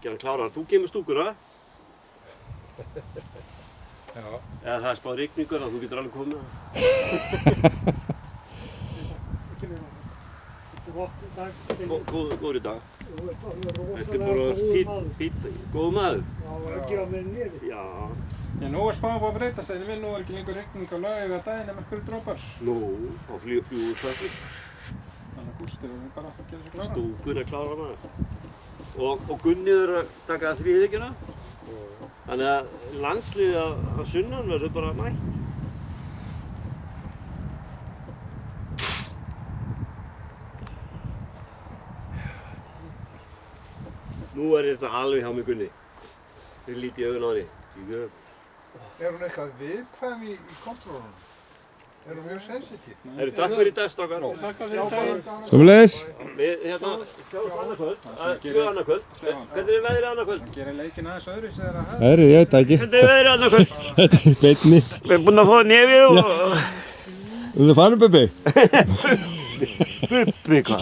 Gerðan klárar, þú kemur stúkuna. Já. Eða það spáð rigningur að þú getur alveg komið. Góður í dag. Þetta bara fýtt, góð maður. Já, það var að gefa mér nefið. Já. Já, nú spáin búið að breytast þegar nú ekki lengur rigning á laugardaginn nema einhverjir dropar. Nú, á fljúgursvætti. Þannig að Gústi verður bara að gera sig klára. Stúkuna klárar maður. Og Gunni er að taka þríðykjuna. Þannig að landsliðið að sunnan verður bara mætt. Nú er þetta alveg hjá mig Gunni. Þeir lítið í augun á henni. Er hún eitthvað viðkvæm í kontrólunum? Er hún mjög sensitív? Takk fyrir í dag, strákar. Takk fyrir daginn. Sömuleiðis. Við sjáumst annað kvöld. Tvö annað kvöld. Hvernig er veðrið annað kvöld? Gerir leikinn aðeins öðru þegar það Veðrið, ég veit það ekki. Hvernig er veðrið annað kvöld? Þetta er beinni. Við erum búin að fá nefið og... Þú ert farinn, Bubbi? Bubbi hvað?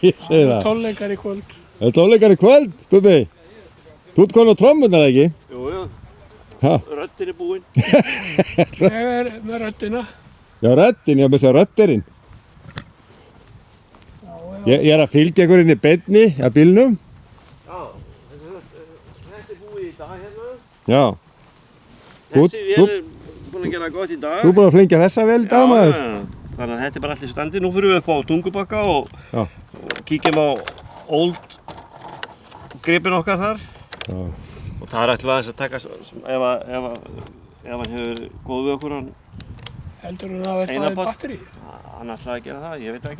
Ég segi það. Tónleikar í kvöld. Það er tónleikar í kvöld, Bubbi. Þú ert komin á trommunar, ekki? Jú, jú. Ha? Röddin er búinn. Ég er með röddina. Já, röddin, ég með þess að rödderinn. Ég er að fylgja ykkur inn í beinni að bílnum. Já, þetta er búið í dag hérna. Já. Þessi vél er búin að gera gott í dag. Þú er búin að flengja þessa vel í dag, maður. Já, þannig að þetta er bara allir standi. Nú fyrir við upp á Tungubakka og kíkjum á old gripin okkar þar. Já. Og það er ætlum aðeins að taka, ef hann hefur góð við okkur, Heldur hún að vera staðið batteri? hann ætlaði að gera það, ég veit ekki.